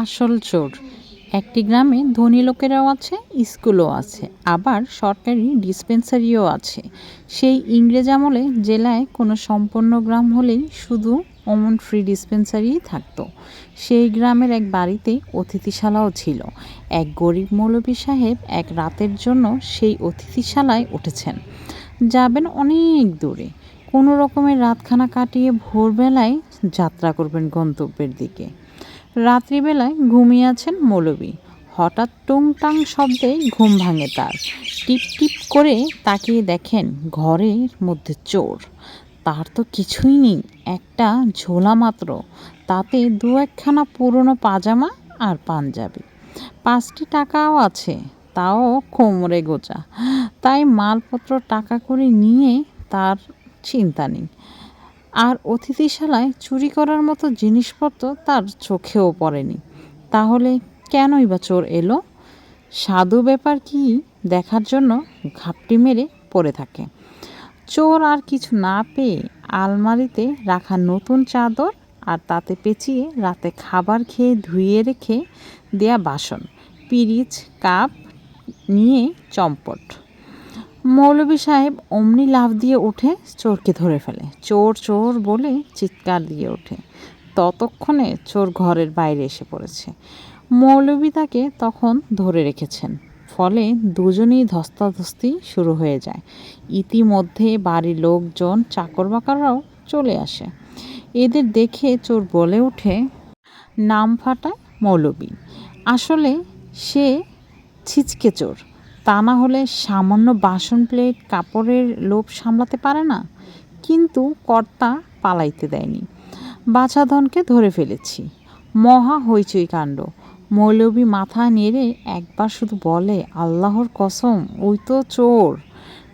আসল চোর। একটি গ্রামে ধনী লোকেরাও আছে, স্কুলও আছে, আবার সরকারি ডিসপেন্সারিও আছে। সেই ইংরেজ আমলে জেলায় কোনো সম্পন্ন গ্রাম হলেই শুধু অমন ফ্রি ডিসপেন্সারিই থাকতো। সেই গ্রামের এক বাড়িতে অতিথিশালাও ছিল। এক গরিব মৌলভী সাহেব এক রাতের জন্য সেই অতিথিশালায় উঠেছেন। যাবেন অনেক দূরে, কোনো রকমের রাতখানা কাটিয়ে ভোরবেলায় যাত্রা করবেন গন্তব্যের দিকে। রাত্রিবেলায় ঘুমিয়ে আছেন মৌলভী। হঠাৎ টুংটাং শব্দে ঘুম ভাঙে তার। টিপ টিপ করে তাকিয়ে দেখেন ঘরের মধ্যে চোর। তার তো কিছুই নেই, একটা ঝোলা মাত্র, তাতে দু একখানা পুরনো পাজামা আর পাঞ্জাবি। 5টি টাকাও আছে, তাও কোমরে গোজা। তাই মালপত্র টাকা করে নিয়ে তার চিন্তা নেই। আর অতিথিশালায় চুরি করার মতো জিনিসপত্র তার চোখেও পড়েনি। তাহলে কেনই বা চোর এলো? সাধু ব্যাপার কি দেখার জন্য ঘাপটি মেরে পড়ে থাকে। চোর আর কিছু না পেয়ে আলমারিতে রাখা নতুন চাদর আর তাতে পেঁচিয়ে রাতে খাবার খেয়ে ধুয়ে রেখে দেয়া বাসন, পিরিচ, কাপ নিয়ে চম্পট। মৌলভী সাহেব অমনি লাফ দিয়ে উঠে চোরকে ধরে ফেলে। চোর চোর বলে চিৎকার দিয়ে ওঠে। ততক্ষণে চোর ঘরের বাইরে এসে পড়েছে। মৌলভী তাকে তখন ধরে রেখেছেন। ফলে দুজনেই ধস্তাধস্তি শুরু হয়ে যায়। ইতিমধ্যে বাড়ির লোকজন, চাকর বাকররাও চলে আসে। এদের দেখে চোর বলে ওঠে, নাম ফাটায় মৌলভী। আসলে সে ছিচকে চোর। তা না হলে সামান্য বাসন প্লেট কাপড়ের লোভ সামলাতে পারে না। কিন্তু কর্তা পালাইতে দেয়নি। বাছাধনকে ধরে ফেলেছি। মহা হইচই কাণ্ড। মৌলভী মাথা নেড়ে একবার শুধু বলে, আল্লাহর কসম, ওই তো চোর।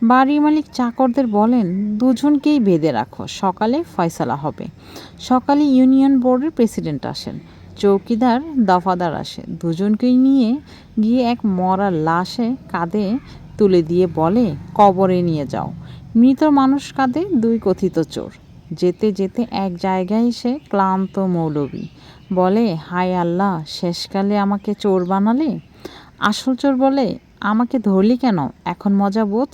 বাড়ির মালিক চাকরদের বলেন, দুজনকেই বেঁধে রাখো, সকালে ফয়সালা হবে। সকালে ইউনিয়ন বোর্ডের প্রেসিডেন্ট আসেন, চৌকিদার দফাদার আসে। দুজনকেই নিয়ে গিয়ে এক মরা লাশে কাঁধে তুলে দিয়ে বলে, কবরে নিয়ে যাও। মৃত মানুষ কাঁধে দুই কথিত চোর। যেতে যেতে এক জায়গায় এসে ক্লান্ত মৌলভী বলে, হায় আল্লাহ, শেষকালে আমাকে চোর বানালে। আসল চোর বলে, আমাকে ধরলি কেন, এখন মজা বোঝ।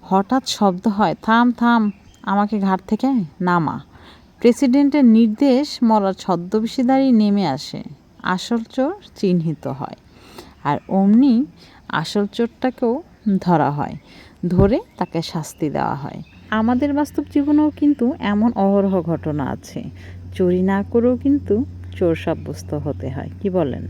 হঠাৎ শব্দ হয়, থাম থাম, আমাকে ঘাট থেকে নামা। প্রেসিডেন্টের নির্দেশ, মরার ছদ্মবেশীদারি নেমে আসে। আসল চোর চিহ্নিত হয়। আর অমনি আসল চোরটাকেও ধরা হয়। ধরে তাকে শাস্তি দেওয়া হয়। আমাদের বাস্তব জীবনেও কিন্তু এমন অহরহ ঘটনা আছে। চুরি না করেও কিন্তু চোর সাব্যস্ত হতে হয়। কি বলেন?